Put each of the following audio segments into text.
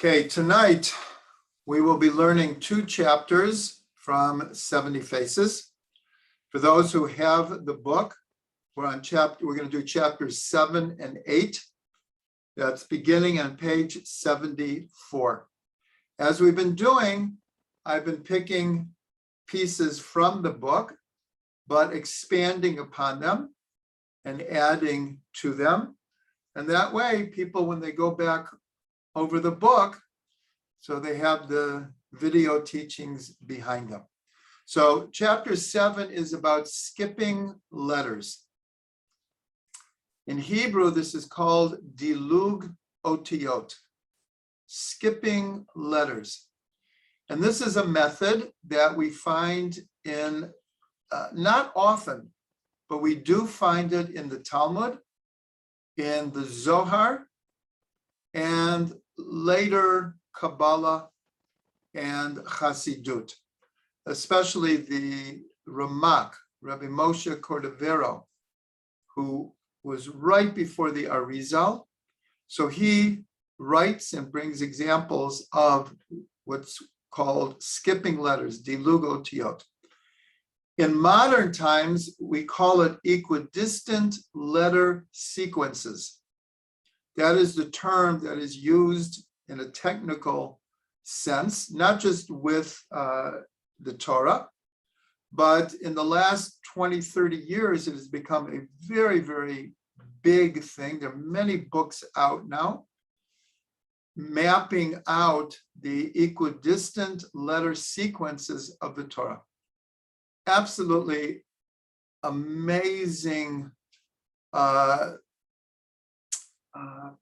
Okay, tonight we will be learning 2 chapters from 70 Faces. For those who have the book, we're going to do chapters 7 and 8. That's beginning on page 74. As we've been doing, I've been picking pieces from the book, but expanding upon them and adding to them. And that way, people, when they go back over the book, so they have the video teachings behind them. So chapter 7 is about skipping letters. In Hebrew, this is called dilug otiyot, skipping letters. And this is a method that we find in, not often, but we do find it in the Talmud, in the Zohar, and later Kabbalah and Chassidut, especially the Ramak, Rabbi Moshe Cordovero, who was right before the Arizal. So he writes and brings examples of what's called skipping letters, dilug otiyot. In modern times, we call it equidistant letter sequences. That is the term that is used in a technical sense, not just with the Torah, but in the last 20, 30 years, it has become a very, very big thing. There are many books out now mapping out the equidistant letter sequences of the Torah. Absolutely amazing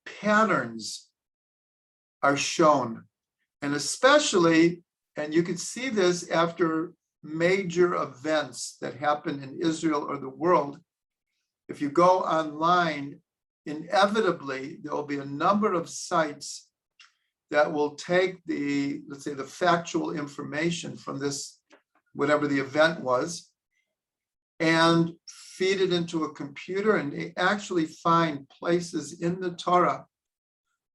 patterns are shown, and especially, and you can see this after major events that happen in Israel or the world. If you go online, inevitably there will be a number of sites that will take the, let's say, the factual information from this, whatever the event was, and feed it into a computer, and they actually find places in the Torah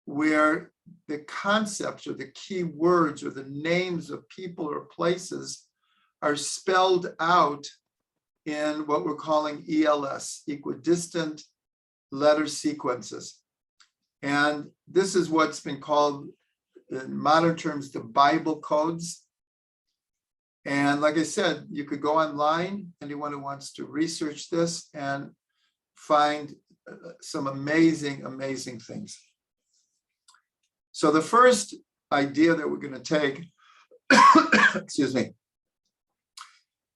where the concepts or the key words or the names of people or places are spelled out in what we're calling ELS, equidistant letter sequences. And this is what's been called, in modern terms, the Bible codes. And like I said, you could go online, anyone who wants to research this, and find some amazing, amazing things. So the first idea that we're going to take, excuse me,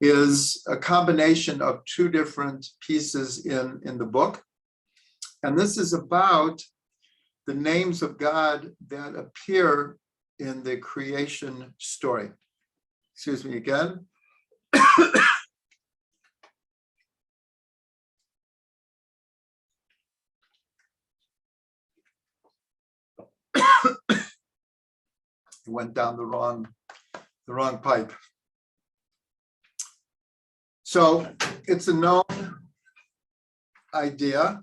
is a combination of 2 different pieces in the book. And this is about the names of God that appear in the creation story. Excuse me again. Went down the wrong pipe. So it's a known idea.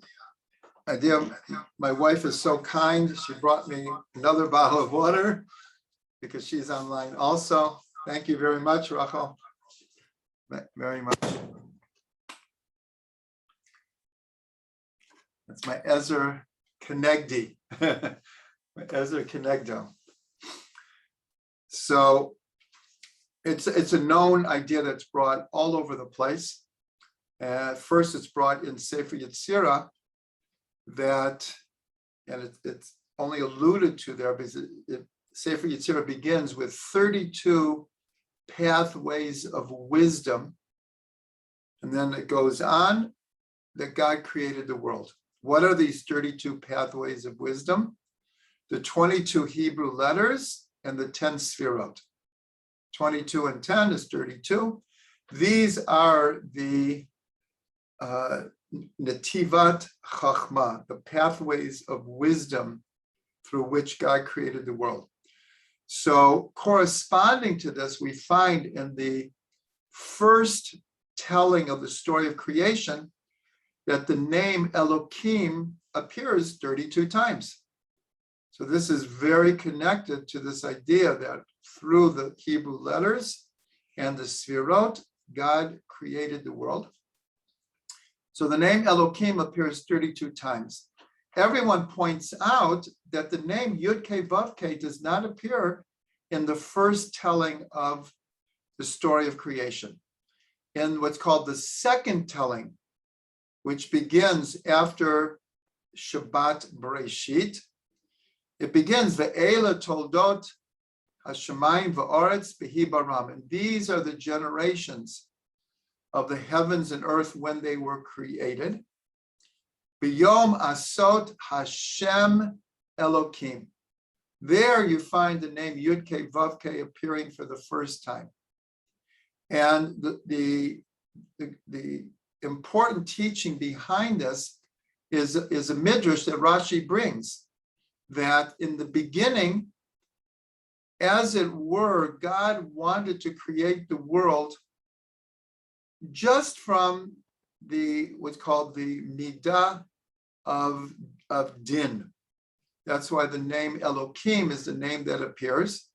My wife is so kind. She brought me another bottle of water because she's online also. Thank you very much, Rachel. Very much. That's my Ezer Kenegdi. My Ezer Kenegdo. So it's a known idea that's brought all over the place. First, it's brought in Sefer Yetzirah that, and it's only alluded to there because Sefer Yetzirah begins with 32 pathways of wisdom. And then it goes on that God created the world. What are these 32 pathways of wisdom? The 22 Hebrew letters and the 10 sfirot. 22 and 10 is 32. These are the Netivat Chachma, the pathways of wisdom through which God created the world. So corresponding to this, we find in the first telling of the story of creation that the name Elohim appears 32 times. So this is very connected to this idea that through the Hebrew letters and the Sfirot, God created the world. So the name Elohim appears 32 times. Everyone points out that the name Yud-Kei Vav-Kei does not appear in the first telling of the story of creation. In what's called the second telling, which begins after Shabbat Bereshit, it begins Ve'ela Toldot Hashemayim Va'aretz Behi Baram. And these are the generations of the heavens and earth when they were created. B'yom Asot Hashem Elokim. There you find the name Yud-Kei Vav-Kei appearing for the first time. And the important teaching behind this is a midrash that Rashi brings, that in the beginning, as it were, God wanted to create the world just from what's called the midah of din. That's why the name Elohim is the name that appears.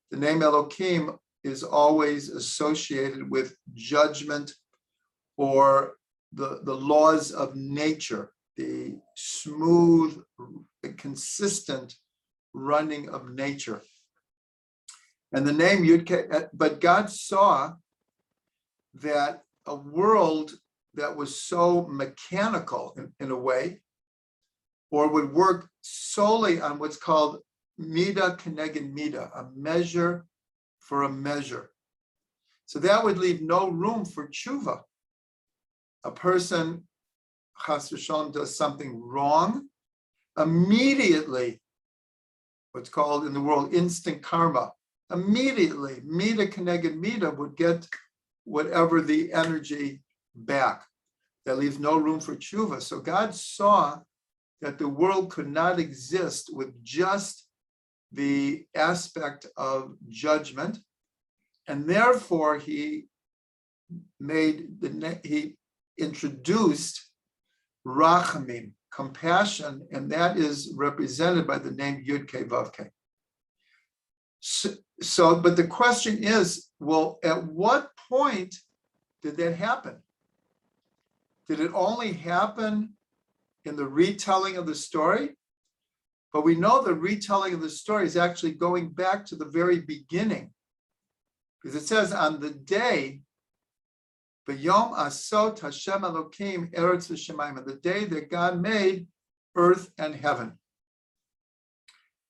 The name Elohim is always associated with judgment or the laws of nature, the smooth, consistent running of nature. And the name Yud-Kei, but God saw that a world that was so mechanical in a way, or would work solely on what's called midah keneged midah, a measure for a measure. So that would leave no room for tshuva. A person, chas v'shalom, does something wrong, immediately, what's called in the world instant karma, immediately, midah keneged midah would get whatever the energy back. That leaves no room for tshuva. So God saw that the world could not exist with just the aspect of judgment, and therefore he introducced rachamim, compassion, and that is represented by the name Yud-Kei Vav-Kei. So, but the question is, well, at what point did that happen? Did it only happen in the retelling of the story? But we know the retelling of the story is actually going back to the very beginning, because it says on the day, V'yom asot Hashem Elokim eretz v'shamayim, on the day that God made earth and heaven.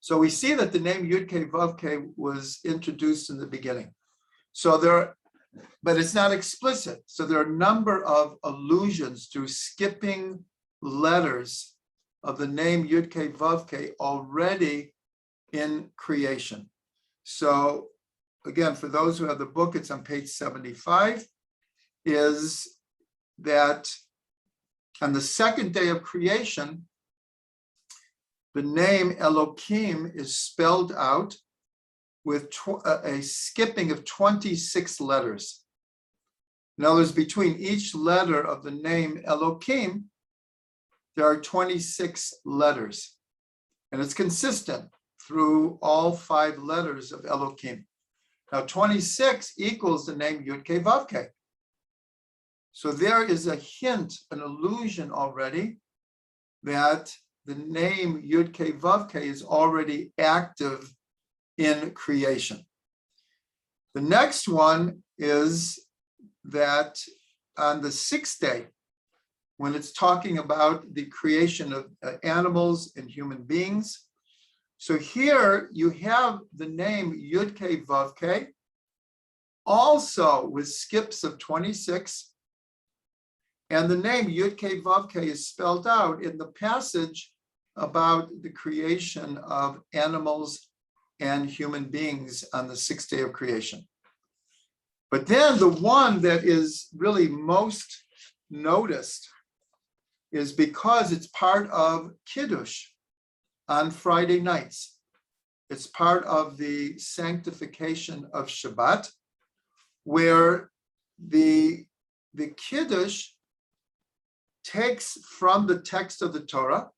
So we see that the name Yud-Kei Vav-Kei was introduced in the beginning. But it's not explicit. So there are a number of allusions to skipping letters of the name Yud-Kei Vav-Kei already in creation. So again, for those who have the book, it's on page 75, is that on the second day of creation, the name Elohim is spelled out with a skipping of 26 letters. In other words, between each letter of the name Elohim, there are 26 letters. And it's consistent through all 5 letters of Elohim. Now, 26 equals the name Yud-Kei Vav-Kei. So there is a hint, an allusion already, that the name Yud-Kei Vav-Kei is already active in creation. The next one is that on the 6th day, when it's talking about the creation of animals and human beings. So here you have the name Yud-Kei Vav-Kei, also with skips of 26. And the name Yud-Kei Vav-Kei is spelled out in the passage about the creation of animals and human beings on the 6th day of creation. But then the one that is really most noticed is because it's part of Kiddush on Friday nights. It's part of the Sanctification of Shabbat, where the Kiddush takes from the text of the Torah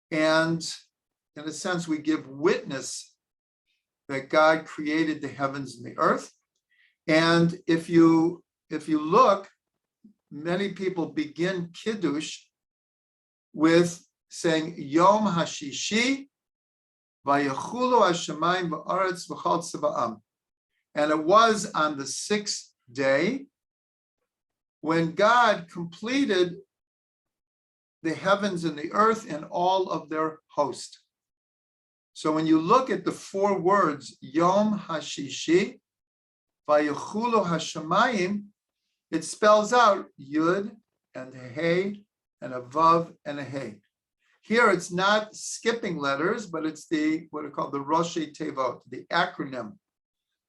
and in a sense, we give witness that God created the heavens and the earth. And if you look, many people begin Kiddush with saying Yom Hashishi Vayachulu Hashemayim Va'aretz V'chol Tzva'am. And it was on the sixth day when God completed the heavens and the earth and all of their host. So when you look at the four words, Yom Hashishi, Vayachulu Hashemayim, it spells out Yud and a Hey and a Vav and a Hey. Here it's not skipping letters, but it's what are called the Roshei Tevot, the acronym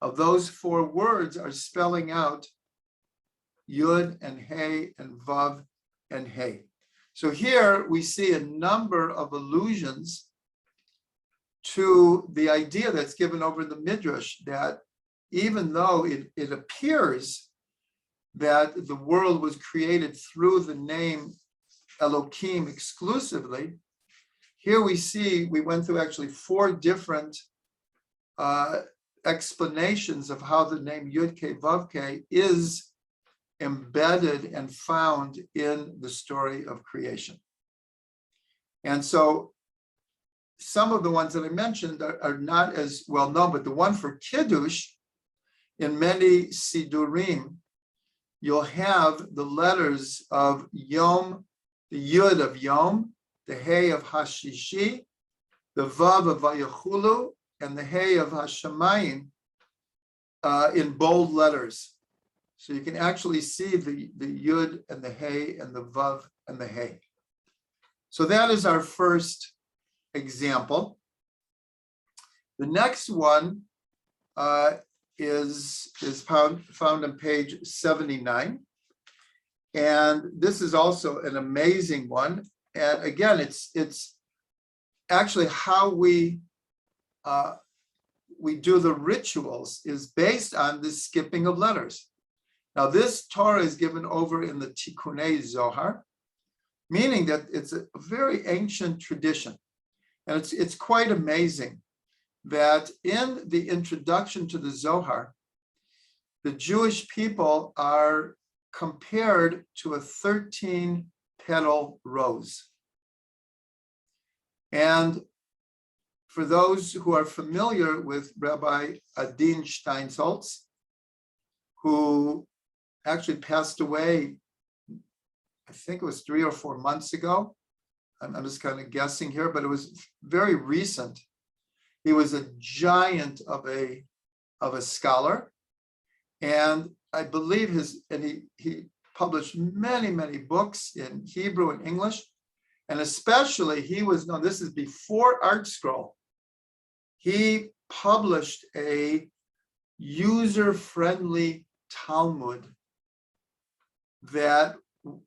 of those four words are spelling out Yud and Hey and Vav and Hey. So here we see a number of allusions to the idea that's given over the Midrash that even though it appears that the world was created through the name Elohim exclusively, here we went through actually four different explanations of how the name Yud-Kei Vav-Kei is embedded and found in the story of creation. And so some of the ones that I mentioned are not as well known, but the one for Kiddush, in many Sidurim, you'll have the letters of Yom, the Yud of Yom, the Hey of Hashishi, the Vav of Vayachulu, and the Hey of Hashemayim in bold letters. So you can actually see the Yud and the Hey and the Vav and the Hey. So that is our first example. The next one is found on page 79. And this is also an amazing one. And again, it's actually how we do the rituals is based on the skipping of letters. Now, this Torah is given over in the Tikkunei Zohar, meaning that it's a very ancient tradition. And it's quite amazing that in the introduction to the Zohar, the Jewish people are compared to a 13-petal rose. And for those who are familiar with Rabbi Adin Steinsaltz, who actually passed away, I think it was 3 or 4 months ago. I'm just kind of guessing here, but it was very recent. He was a giant of a scholar, and I believe he published many books in Hebrew and English, and especially he was known. This is before Art Scroll. He published a user-friendly Talmud that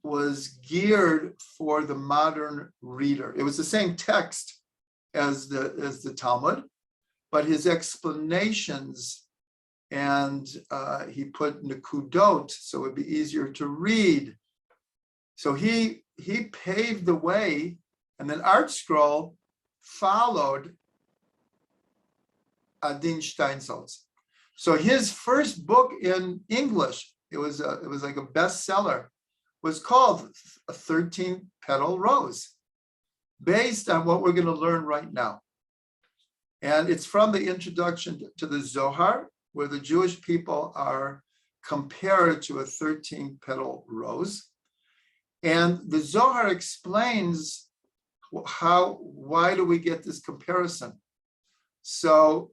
was geared for the modern reader. It was the same text as the Talmud, but his explanations and he put nekudot so it would be easier to read. So he paved the way, and then Art Scroll followed Adin Steinsaltz. So his first book in English, it was like a bestseller, was called A 13-Petal Rose, based on what we're going to learn right now. And it's from the introduction to the Zohar, where the Jewish people are compared to a 13-petal rose. And the Zohar explains why do we get this comparison? So,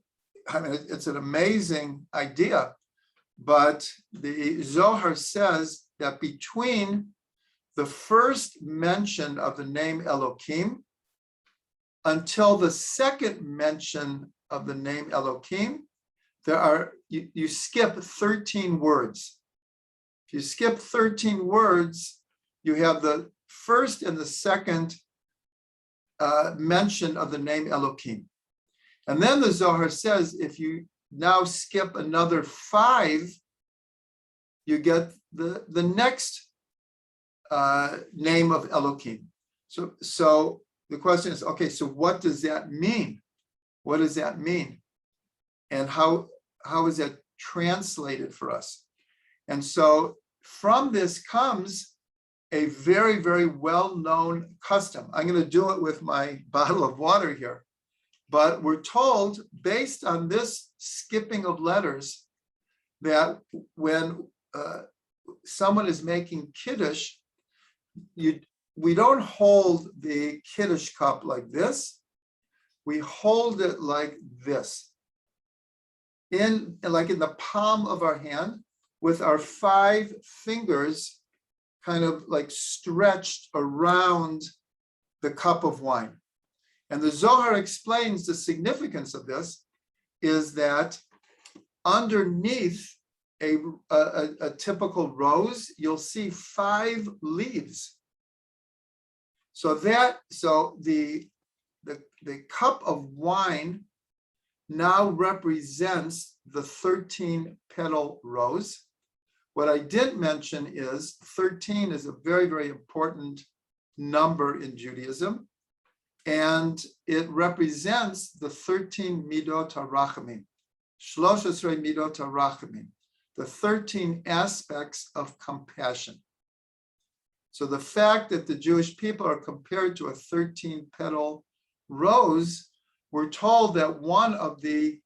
I mean, it's an amazing idea, but the Zohar says that between the first mention of the name Elohim until the second mention of the name Elohim, you skip 13 words. If you skip 13 words, you have the first and the second mention of the name Elohim. And then the Zohar says, if you now skip another 5, you get the next name of Elohim. So the question is, okay, so what does that mean? What does that mean? And how is that translated for us? And so from this comes a very, very well-known custom. I'm going to do it with my bottle of water here. But we're told, based on this skipping of letters, that when someone is making Kiddush, we don't hold the Kiddush cup like this. We hold it like this, like in the palm of our hand, with our 5 fingers kind of like stretched around the cup of wine. And the Zohar explains the significance of this is that underneath a typical rose, you'll see 5 leaves. So the cup of wine now represents the 13-petal rose. What I didn't mention is 13 is a very, very important number in Judaism, and it represents the 13 midot harachamim, 13 midot harachamim, the 13 aspects of compassion. So the fact that the Jewish people are compared to a 13-petal rose, we're told that one of the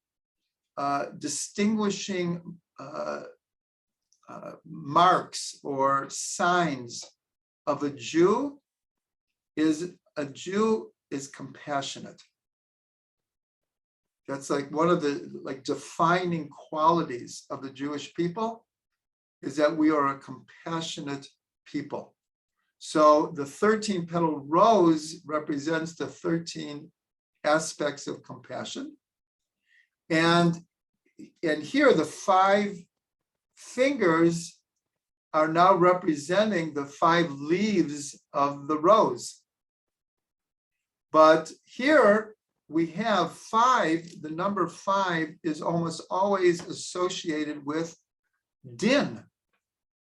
distinguishing marks or signs of a Jew is compassionate. That's like one of the defining qualities of the Jewish people, is that we are a compassionate people. So the 13-petal rose represents the 13 aspects of compassion. And here the 5 fingers are now representing the 5 leaves of the rose. But here we have 5, the number 5 is almost always associated with din,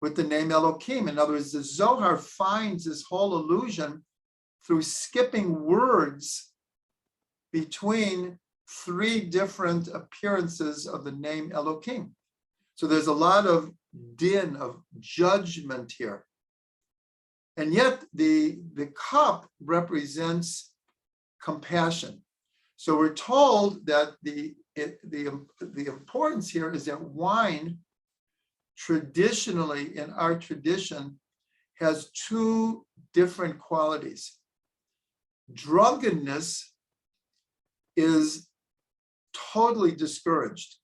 with the name Elohim. In other words, the Zohar finds this whole illusion through skipping words between 3 different appearances of the name Elohim. So there's a lot of din, of judgment here. And yet the cup represents compassion. So we're told that the importance here is that wine, traditionally in our tradition, has 2 different qualities. Drunkenness is totally discouraged.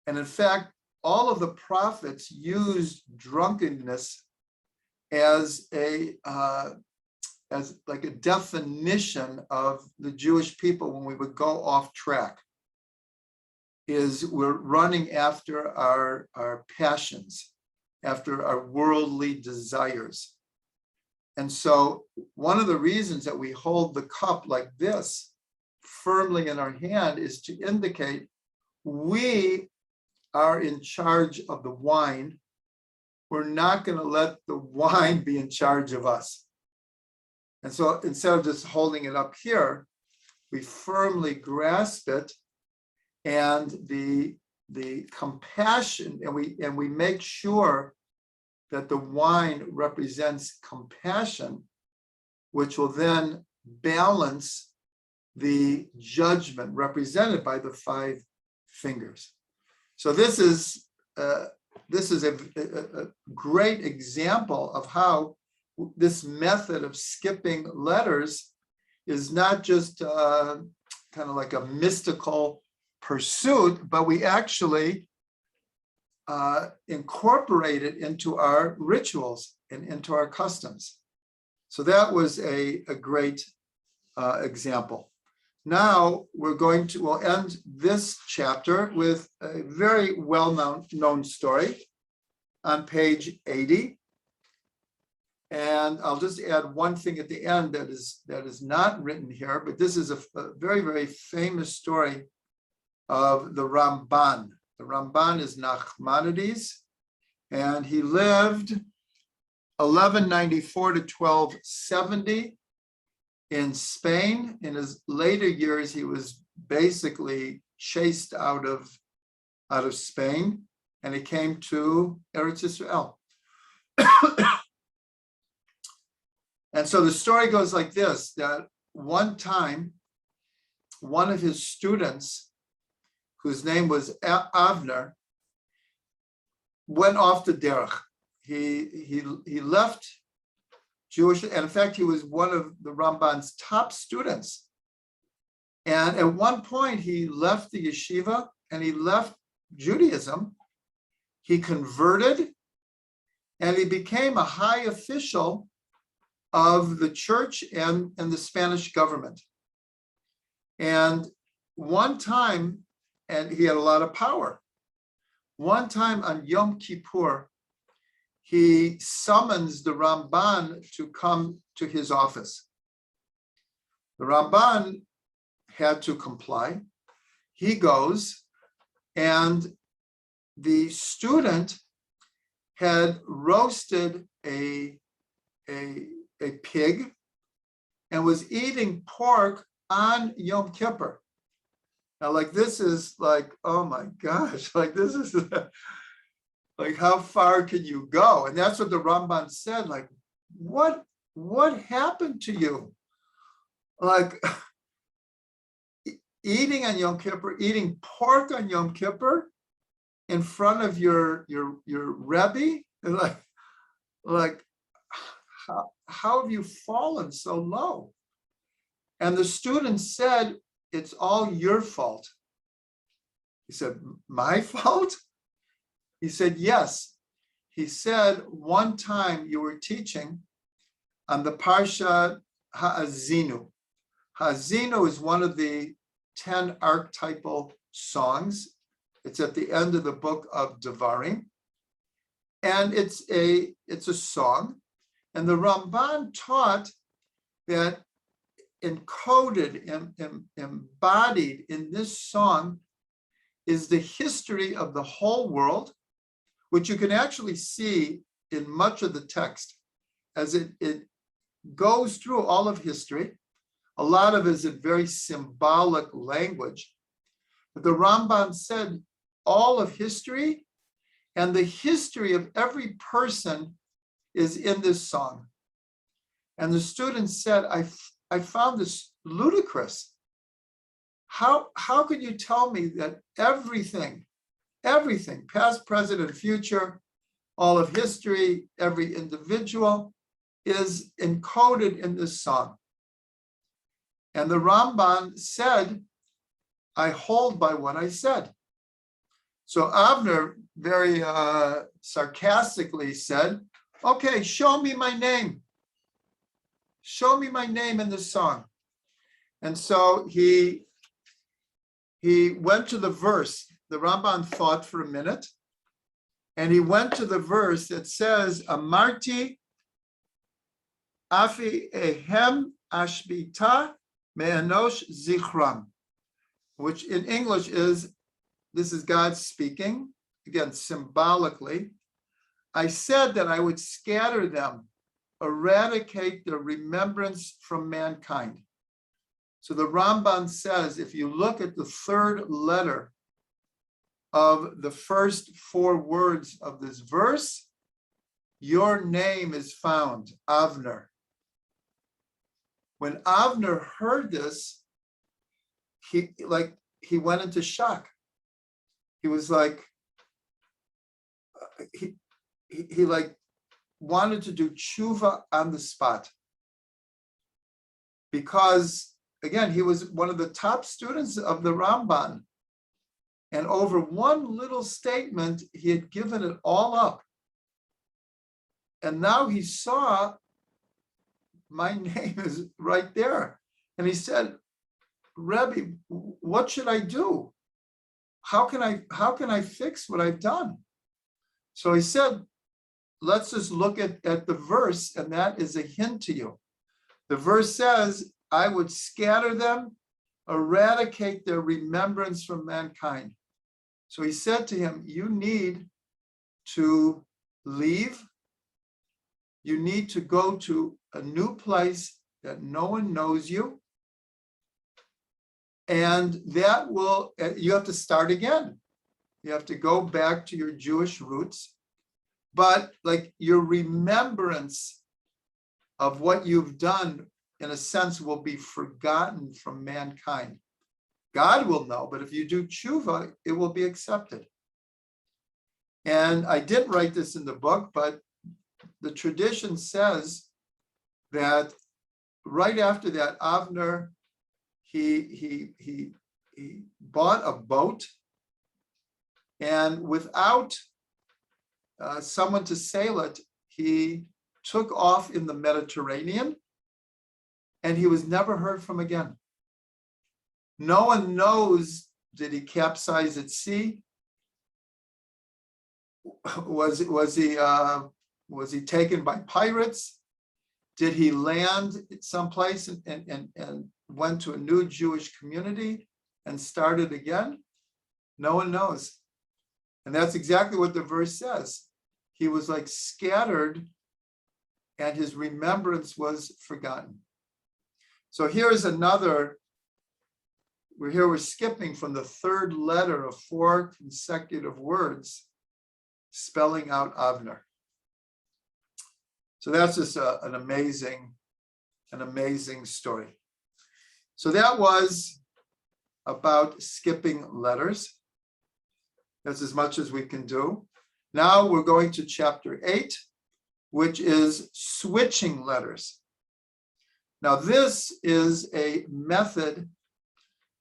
And in fact, all of the prophets used drunkenness as like a definition of the Jewish people when we would go off track. Is we're running after our passions, after our worldly desires. And so one of the reasons that we hold the cup like this firmly in our hand is to indicate we are in charge of the wine. We're not going to let the wine be in charge of us. And so instead of just holding it up here, we firmly grasp it, and the compassion, and we make sure that the wine represents compassion, which will then balance the judgment represented by the 5 fingers. So this is a great example of how this method of skipping letters is not just kind of like a mystical pursuit, but we actually incorporate it into our rituals and into our customs. So that was a great example. Now we'll end this chapter with a very well-known story on page 80. And I'll just add one thing at the end that is not written here, but this is a very, very famous story of the Ramban. The Ramban is Nachmanides, and he lived 1194 to 1270. in Spain. In his later years, he was basically chased out of Spain, and he came to Eretz Israel. And so the story goes like this, that one time, one of his students, whose name was Avner, went off the derech. He left Jewish, and in fact, he was one of the Ramban's top students. And at one point, he left the yeshiva and he left Judaism. He converted and he became a high official of the church and the Spanish government. And one time, and he had a lot of power. One time on Yom Kippur, he summons the Ramban to come to his office. The Ramban had to comply. He goes, and the student had roasted a pig and was eating pork on Yom Kippur. Now, like, this is like, oh my gosh, like, this is like, how far can you go? And that's what the Ramban said, like, what happened to you? Like, eating on Yom Kippur, eating pork on Yom Kippur in front of your Rabbi? Like, how have you fallen so low? And the student said, it's all your fault. He said, my fault? He said, yes. He said, one time you were teaching on the Parsha Ha'azinu. Ha'azinu is one of the 10 archetypal songs. It's at the end of the book of Devarim. And it's a song. And the Ramban taught that encoded and embodied in this song is the history of the whole world, which you can actually see in much of the text as it goes through all of history. A lot of it is in very symbolic language. But the Ramban said all of history and the history of every person is in this song. And the student said, I found this ludicrous. How could you tell me that everything, past, present, and future, all of history, every individual is encoded in this song? And the Ramban said, I hold by what I said. So Avner very sarcastically said, okay, show me my name. Show me my name in this song. And so he went to the verse. The Ramban thought for a minute, and he went to the verse that says, Amarti afi ehem ashbita me'enosh zichram, which in English is, this is God speaking, again, symbolically. I said that I would scatter them, eradicate their remembrance from mankind. So the Ramban says, if you look at the third letter of the first 4 words of this verse, your name is found, Avner. When Avner heard this, he went into shock. He was like, he wanted to do tshuva on the spot. Because, again, he was one of the top students of the Ramban. And over one little statement, he had given it all up. And now he saw, my name is right there. And he said, Rabbi, what should I do? How can I fix what I've done? So he said, let's just look at the verse, and that is a hint to you. The verse says, I would scatter them, eradicate their remembrance from mankind. So he said to him, you need to leave. You need to go to a new place that no one knows you. And that will, you have to start again. You have to go back to your Jewish roots. But like your remembrance of what you've done, in a sense, will be forgotten from mankind. God will know, but if you do tshuva, it will be accepted. And I didn't write this in the book, but the tradition says that right after that, Avner, he bought a boat, and without someone to sail it, he took off in the Mediterranean, and he was never heard from again. No one knows, did he capsize at sea? Was he taken by pirates? Did he land someplace and went to a new Jewish community and started again? No one knows. And that's exactly what the verse says. He was like scattered, and his remembrance was forgotten. So here's another, we're skipping from the third letter of 4 consecutive words, spelling out Avner. So that's just an amazing story. So that was about skipping letters. That's as much as we can do. Now we're going to chapter 8, which is switching letters. Now this is a method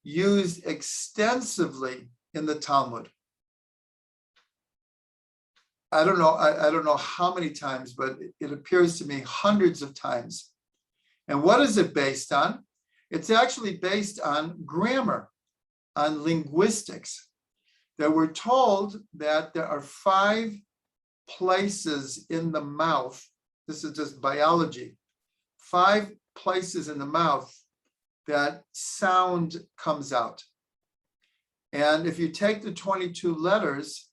used extensively in the Talmud. I don't know how many times, but it appears to me hundreds of times. And what is it based on? It's actually based on grammar, on linguistics. That we're told that there are 5 places in the mouth. This is just biology. 5 places in the mouth that sound comes out. And if you take the 22 letters,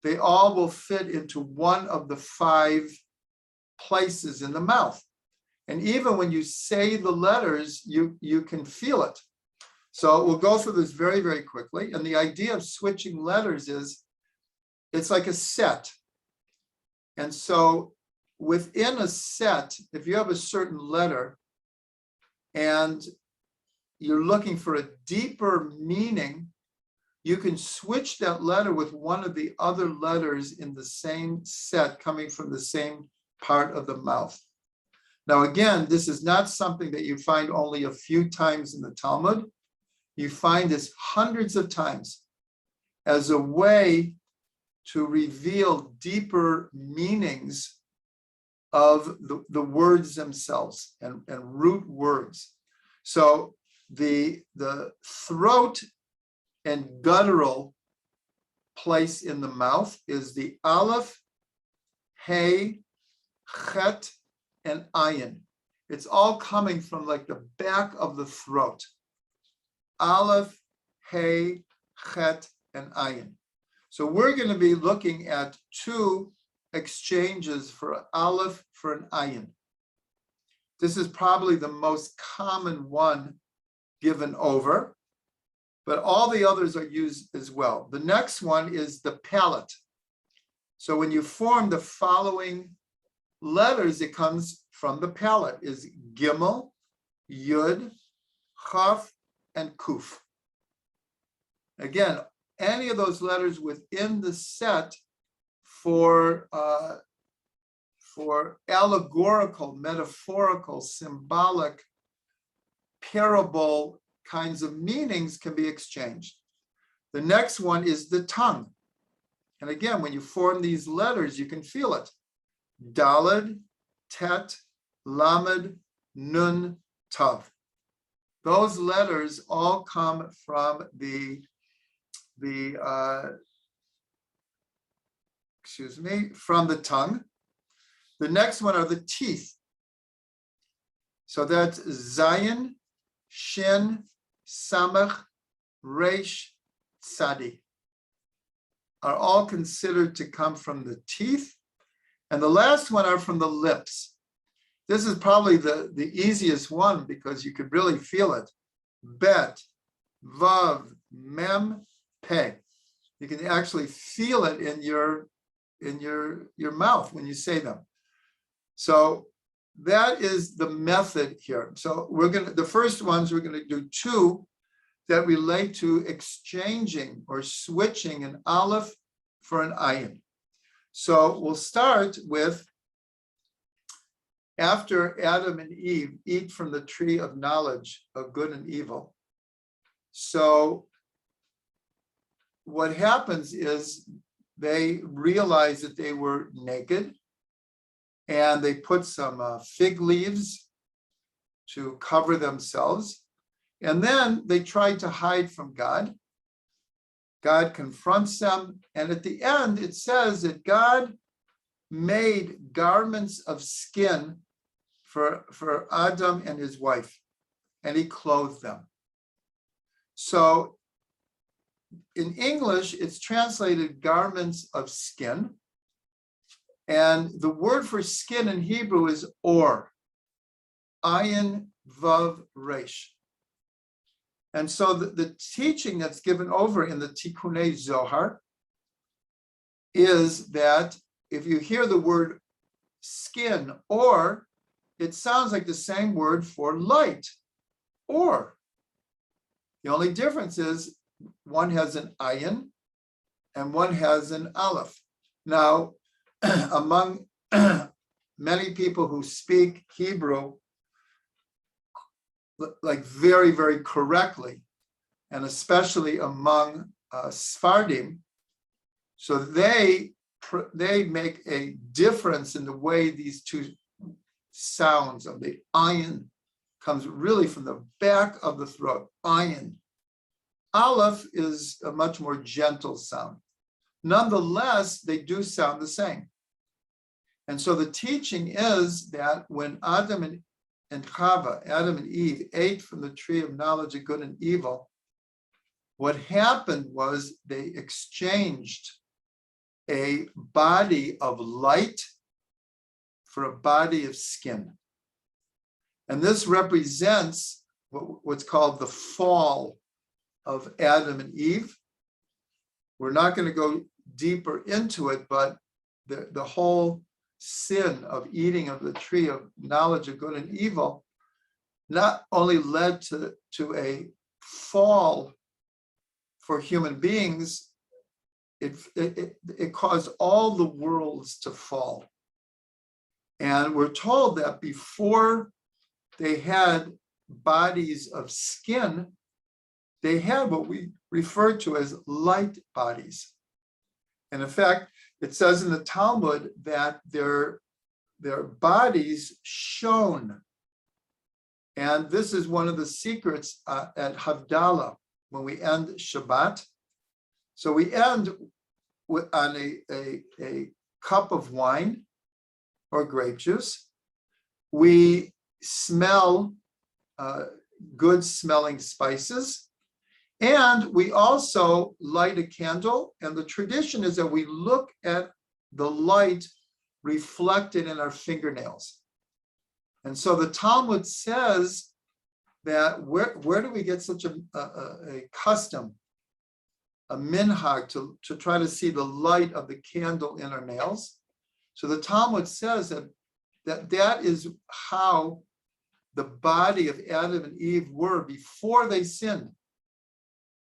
they all will fit into one of the 5 places in the mouth. And even when you say the letters, you can feel it. So we'll go through this very, very quickly. And the idea of switching letters is, it's like a set. And so within a set, if you have a certain letter and you're looking for a deeper meaning, you can switch that letter with one of the other letters in the same set coming from the same part of the mouth. Now, again, this is not something that you find only a few times in the Talmud. You find this hundreds of times as a way to reveal deeper meanings of the words themselves and root words. So the throat and guttural place in the mouth is the Aleph, Hey, Chet, and Ayin. It's all coming from like the back of the throat. Aleph, Hey, Chet, and Ayin. So we're going to be looking at 2 exchanges for Aleph, for an Ayin. This is probably the most common one given over, but all the others are used as well. The next one is the palate. So when you form the following letters, it comes from the palate, is Gimel, Yud, Chaf, and Kuf. Again, any of those letters within the set for allegorical, metaphorical, symbolic, parable kinds of meanings can be exchanged. The next one is the tongue. And again, when you form these letters, you can feel it. Daled, Tet, Lamed, Nun, Tav. Those letters all come from from the tongue. The next one are the teeth. So that's Zayin, Shin, Samach, Resh, Tzadi. Are all considered to come from the teeth. And the last one are from the lips. This is probably the easiest one because you could really feel it. Bet, vav, mem, pe. You can actually feel it in your mouth when you say them. So that is the method here. So the first ones we're gonna do two that relate to exchanging or switching an aleph for an ayin. So we'll start with after Adam and Eve eat from the tree of knowledge of good and evil. So what happens is they realize that they were naked, and they put some fig leaves to cover themselves. And then they try to hide from God. God confronts them. And at the end, it says that God made garments of skin for Adam and his wife, and he clothed them. So in English, it's translated garments of skin. And the word for skin in Hebrew is or, ayin vav resh. And so the teaching that's given over in the Tikkunei Zohar is that if you hear the word skin or, it sounds like the same word for light, or. The only difference is one has an ayin and one has an aleph. Now, among many people who speak Hebrew, like very, very correctly, and especially among Sephardim, so they make a difference in the way these two sounds of the ayin comes really from the back of the throat, ayin. Aleph is a much more gentle sound. Nonetheless, they do sound the same. And so the teaching is that when Adam and Chava, Adam and Eve, ate from the tree of knowledge of good and evil, what happened was they exchanged a body of light for a body of skin. And this represents what's called the fall of Adam and Eve. We're not going to go deeper into it, but the whole sin of eating of the tree of knowledge of good and evil not only led to a fall for human beings, it caused all the worlds to fall. And we're told that before they had bodies of skin, they had what we refer to as light bodies. And in fact, it says in the Talmud that their bodies shone. And this is one of the secrets at Havdalah, when we end Shabbat. So we end on a cup of wine or grape juice. We smell good smelling spices. And we also light a candle. And the tradition is that we look at the light reflected in our fingernails. And so the Talmud says that where do we get such a custom, a minhag to try to see the light of the candle in our nails? So the Talmud says that is how the body of Adam and Eve were before they sinned.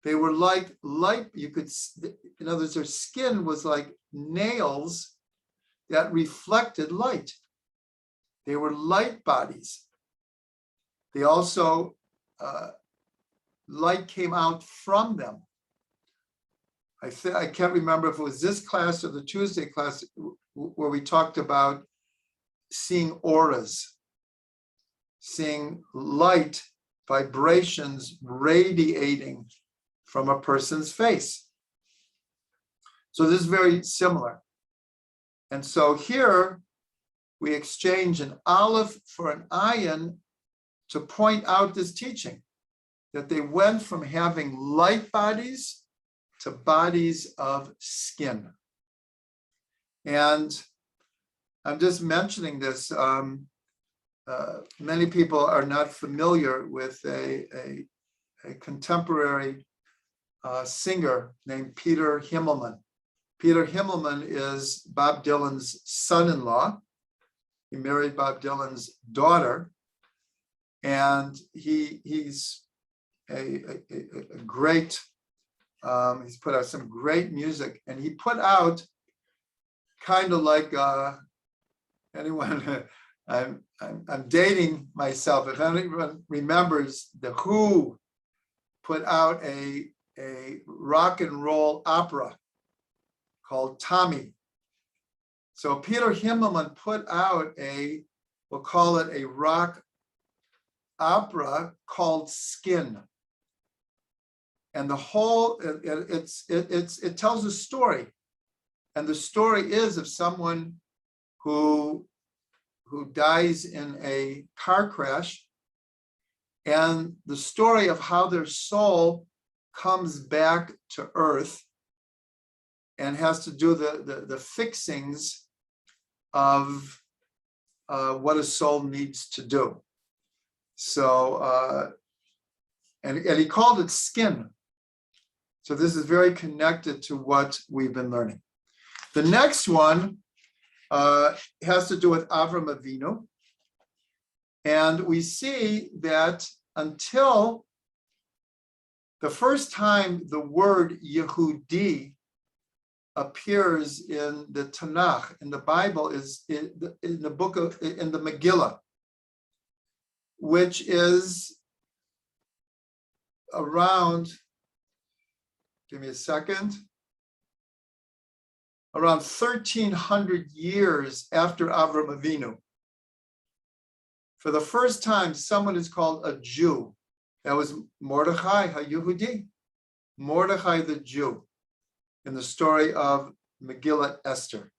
They were like light. You could, in other words, their skin was like nails that reflected light. They were light bodies. They also, light came out from them. I can't remember if it was this class or the Tuesday class where we talked about seeing auras, seeing light vibrations radiating from a person's face. So this is very similar. And so here we exchange an aleph for an ayin to point out this teaching, that they went from having light bodies to bodies of skin. And I'm just mentioning this. many people are not familiar with a contemporary singer named Peter Himmelman. Peter Himmelman is Bob Dylan's son-in-law. He married Bob Dylan's daughter, and he's a great. He's put out some great music, and he put out kind of like anyone. I'm dating myself. If anyone remembers, the Who put out a rock and roll opera called Tommy. So Peter Himmelman put out we'll call it a rock opera called Skin. And the whole, it tells a story. And the story is of someone who dies in a car crash, and the story of how their soul comes back to earth and has to do the fixings of what a soul needs to do. So, and he called it Skin. So this is very connected to what we've been learning. The next one has to do with Avram Avinu. And we see that until the first time the word Yehudi appears in the Tanakh, in the Bible, is in the Megillah, which is around, give me a second, around 1,300 years after Avram Avinu. For the first time, someone is called a Jew. That was Mordechai HaYehudi, Mordechai the Jew, in the story of Megillat Esther.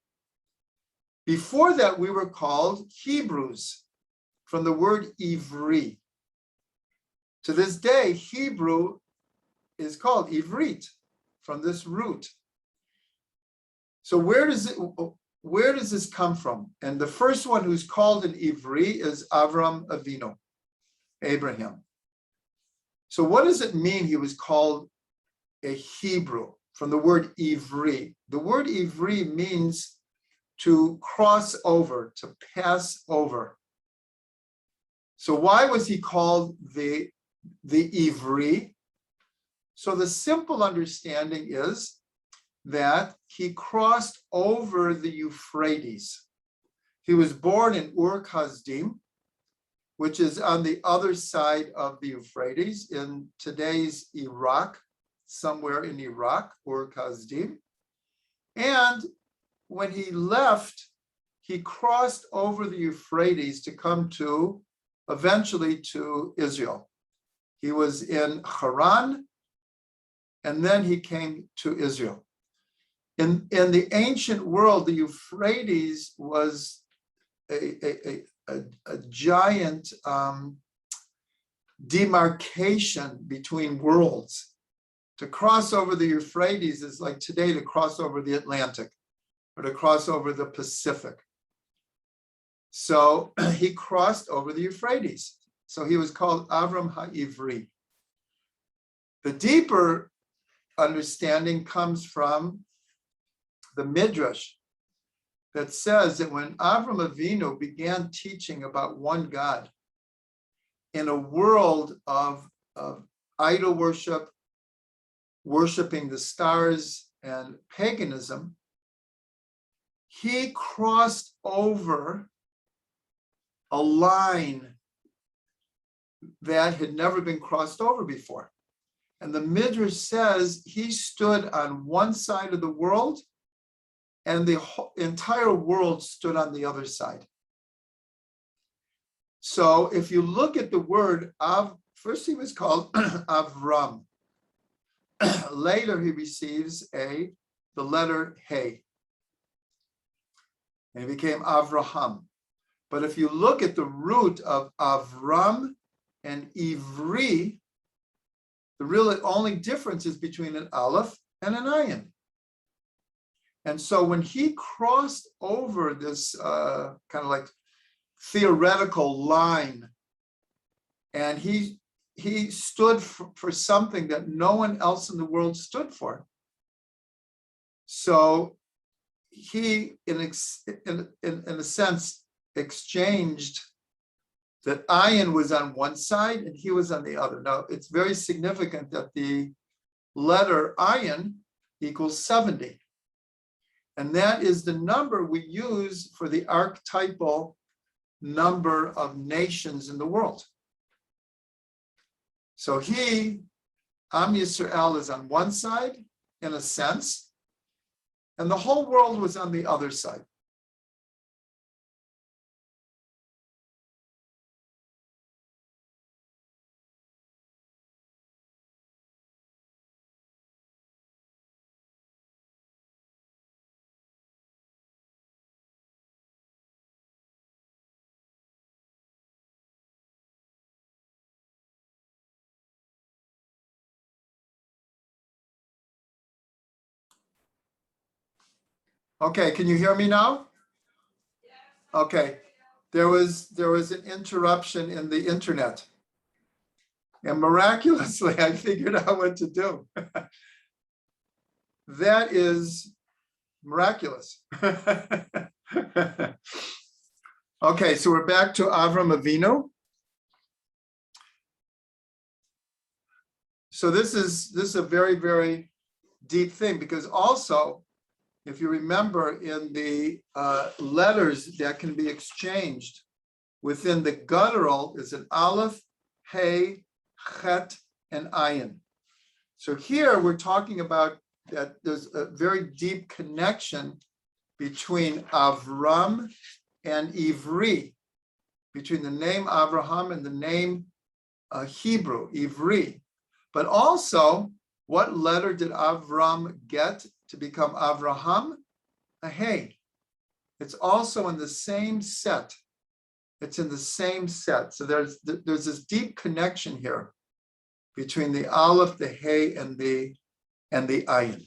Before that, we were called Hebrews, from the word Ivri. To this day, Hebrew is called Ivrit, from this root. So where does this come from? And the first one who's called in Ivri is Avram Avinu, Abraham. So what does it mean he was called a Hebrew? From the word Ivri. The word Ivri means to cross over, to pass over. So why was he called the Ivri? So the simple understanding is that he crossed over the Euphrates. He was born in Ur-Kasdim, which is on the other side of the Euphrates in today's Iraq, somewhere in Iraq, Ur-Kasdim. And when he left, he crossed over the Euphrates to come eventually to Israel. He was in Haran, and then he came to Israel. In the ancient world, the Euphrates was a giant demarcation between worlds. To cross over the Euphrates is like today to cross over the Atlantic or to cross over the Pacific. So he crossed over the Euphrates. So he was called Avram HaIvri. The deeper understanding comes from the Midrash that says that when Avram Avinu began teaching about one God in a world of idol worship, worshiping the stars and paganism, he crossed over a line that had never been crossed over before. And the Midrash says he stood on one side of the world and the entire world stood on the other side. So if you look at the word first he was called Avram. Later he receives the letter He. And he became Avraham. But if you look at the root of Avram and Ivri, the real only difference is between an Aleph and an Ayin. And so when he crossed over this kind of like theoretical line, and he stood for something that no one else in the world stood for. So he, in a sense, exchanged that ayin was on one side and he was on the other. Now, it's very significant that the letter ayin equals 70. And that is the number we use for the archetypal number of nations in the world. So Am Yisrael, is on one side, in a sense, and the whole world was on the other side. Okay, can you hear me now? Okay, there was an interruption in the internet, and miraculously I figured out what to do. That is miraculous. Okay, so we're back to Avram Avinu. So this is a very, very deep thing, because also, if you remember, in the letters that can be exchanged within the guttural is an aleph, hey, chet, and ayin. So here we're talking about that there's a very deep connection between Avram and Ivri, between the name Avraham and the name Hebrew, Ivri. But also, what letter did Avram get to become Avraham? A hey. It's also in the same set. It's in the same set. So there's this deep connection here between the aleph, the hey, and the ayin.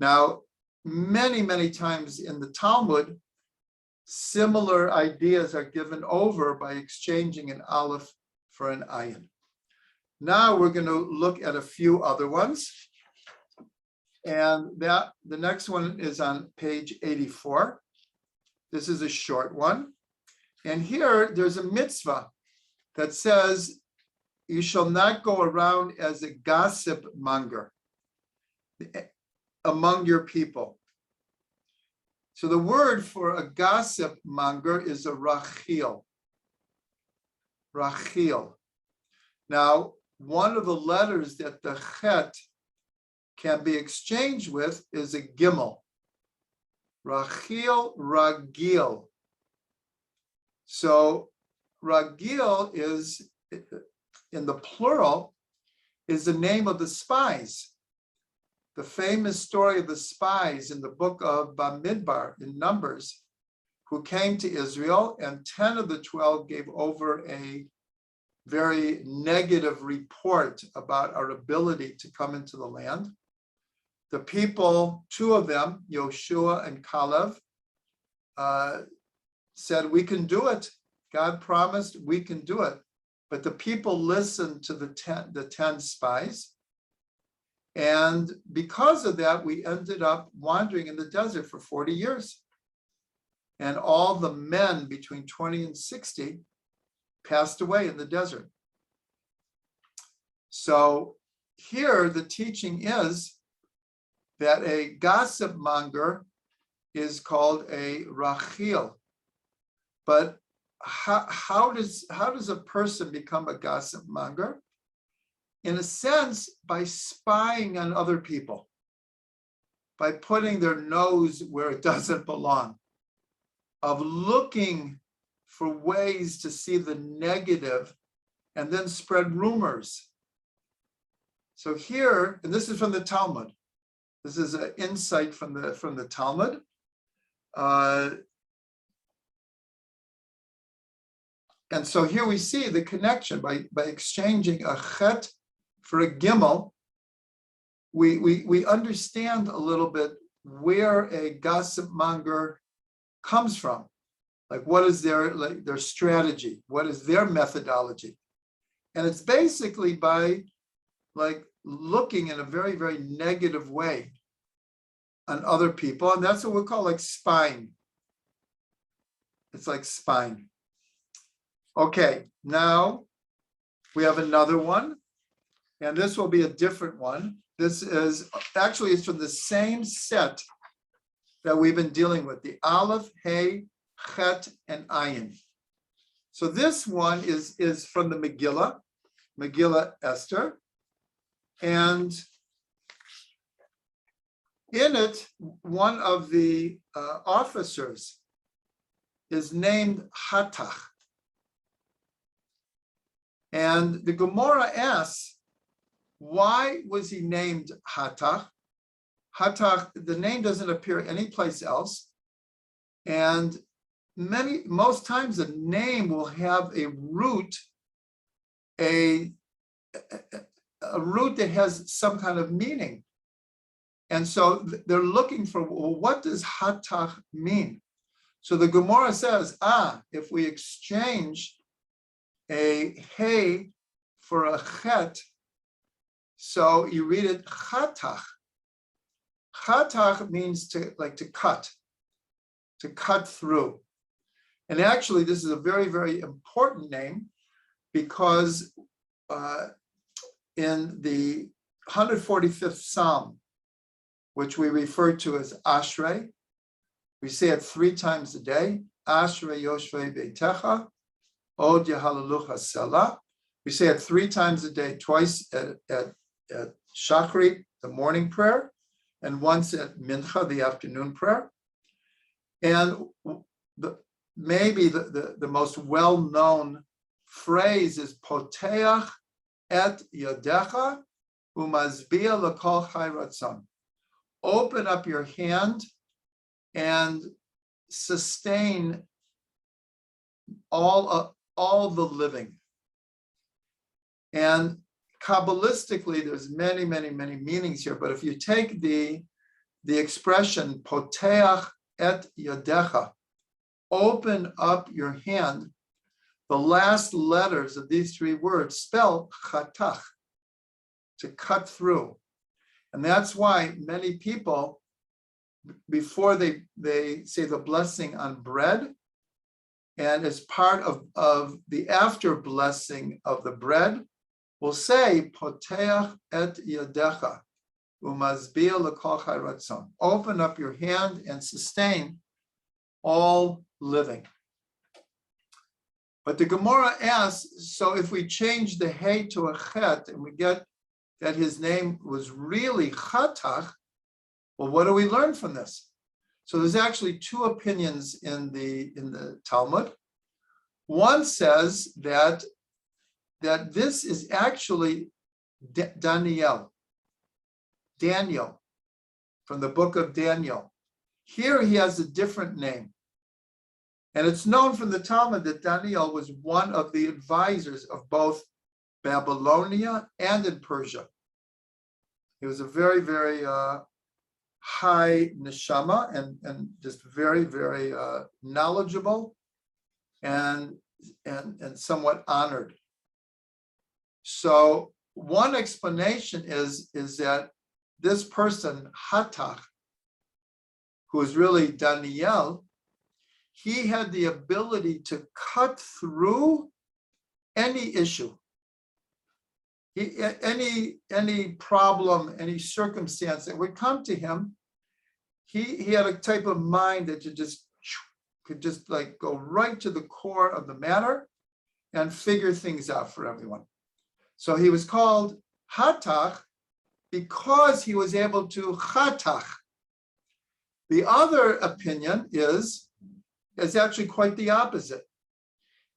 Now, many, many times in the Talmud, similar ideas are given over by exchanging an aleph for an ayin. Now we're going to look at a few other ones. And the next one is on page 84. This is a short one. And here there's a mitzvah that says, you shall not go around as a gossip monger among your people. So the word for a gossip monger is a rachil. Rachil. Now, one of the letters that the chet can be exchanged with is a gimel. Rachil, ragil. So ragil is, in the plural, is the name of the spies. The famous story of the spies in the book of Bamidbar in Numbers, who came to Israel, and 10 of the 12 gave over a very negative report about our ability to come into the land. The people, 2 of them, Yoshua and Caleb, said, we can do it. God promised we can do it. But the people listened to the 10 spies. And because of that, we ended up wandering in the desert for 40 years. And all the men between 20 and 60 passed away in the desert. So here the teaching is that a gossip monger is called a rachil. But how does a person become a gossip monger? In a sense, by spying on other people, by putting their nose where it doesn't belong, of looking for ways to see the negative and then spread rumors. So here, and this is from the Talmud. This is an insight from the Talmud. And so here we see the connection by exchanging a chet for a gimel. We understand a little bit where a gossip monger comes from. Like, what is their strategy? What is their methodology? And it's basically by like looking in a very, very negative way on other people. And that's what we call like spying. It's like spying. Okay, now we have another one, and this will be a different one. This is actually, it's from the same set that we've been dealing with, the Aleph, Hey, Chet, and Ayin. So this one is from the Megillah Esther. And in it, one of the officers is named Hatach. And the Gemara asks, why was he named Hatach? Hatach, the name doesn't appear anyplace else. And most times a name will have a root, a root that has some kind of meaning. And so they're looking for, well, what does Hatach mean? So the Gemara says, if we exchange a Hey for a Chet, so you read it Chatach. Chatach means to cut through. And actually, this is a very, very important name because in the 145th Psalm, which we refer to as Ashrei, we say it 3 times a day. Ashrei Yoshvei Beitecha, Od Yehalalucha Selah. We say it 3 times a day, twice at Shachrit, the morning prayer, and once at Mincha, the afternoon prayer. And maybe the most well-known phrase is Poteach et Yadecha umazbia l'kol chai ratzon. Open up your hand and sustain all the living. And Kabbalistically, there's many, many, many meanings here. But if you take the expression Poteach et Yadecha, open up your hand, the last letters of these 3 words spell Chatach, to cut through. And that's why many people, before they say the blessing on bread, and as part of the after blessing of the bread, will say, Poteach et Yadecha, umazbia l'kol chai ratzon. Open up your hand and sustain all living. But the Gemara asks, so if we change the Hey to a Chet and we get that his name was really Chatach, well, what do we learn from this? So there's actually 2 opinions in the Talmud. One says that this is actually Daniel from the book of Daniel. Here he has a different name. And it's known from the Talmud that Daniel was one of the advisors of both Babylonia and in Persia. He was a very, very high neshama and just very, very knowledgeable and somewhat honored. So one explanation is that this person, Hatach, who is really Daniel, he had the ability to cut through any issue, any problem, any circumstance that would come to him. He had a type of mind that could just like go right to the core of the matter and figure things out for everyone. So he was called Hatach because he was able to Chatach. The other opinion is actually quite the opposite,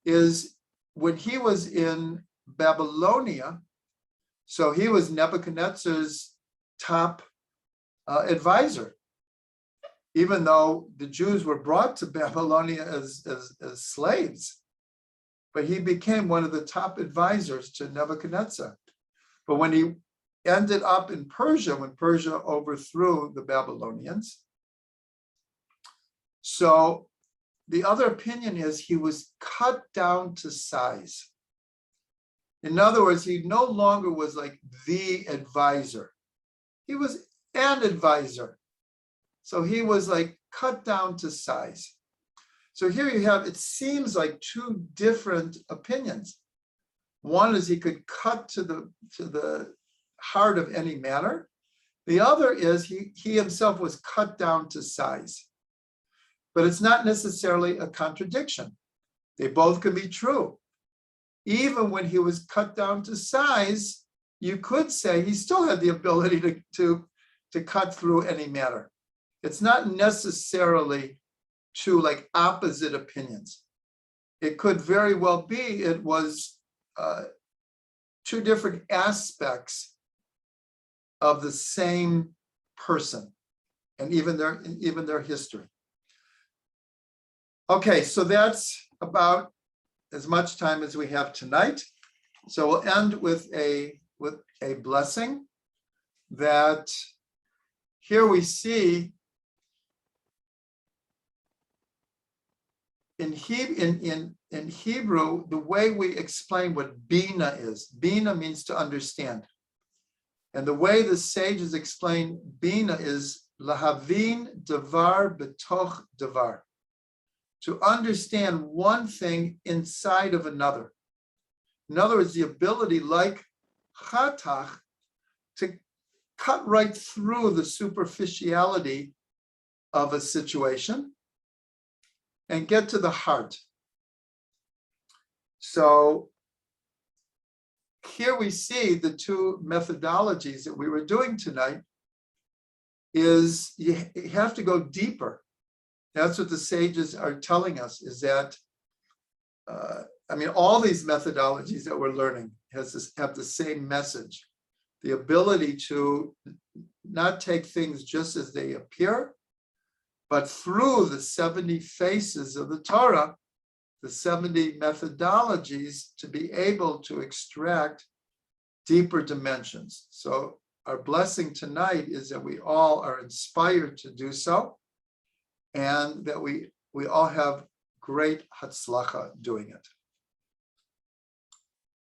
is when he was in Babylonia, so he was Nebuchadnezzar's top advisor, even though the Jews were brought to Babylonia as slaves, but he became one of the top advisors to Nebuchadnezzar. But when he ended up in Persia, when Persia overthrew the Babylonians, so the other opinion is he was cut down to size. In other words, he no longer was like the advisor. He was an advisor. So he was like cut down to size. So here you have, it seems like two different opinions. One is he could cut to the heart of any matter. The other is he himself was cut down to size. But it's not necessarily a contradiction. They both can be true. Even when he was cut down to size, you could say he still had the ability to cut through any matter. It's not necessarily two like opposite opinions. It could very well be it was two different aspects of the same person and even their history. Okay, so that's about as much time as we have tonight. So we'll end with a blessing that here we see in Hebrew, the way we explain what bina is. Bina means to understand. And the way the sages explain bina is lahavin davar betoch davar. To understand one thing inside of another. In other words, the ability, like chatach, to cut right through the superficiality of a situation and get to the heart. So here we see the two methodologies that we were doing tonight is you have to go deeper. That's what the sages are telling us, is that, all these methodologies that we're learning have the same message. The ability to not take things just as they appear, but through the 70 faces of the Torah, the 70 methodologies to be able to extract deeper dimensions. So our blessing tonight is that we all are inspired to do so, and that we all have great hatzlacha doing it.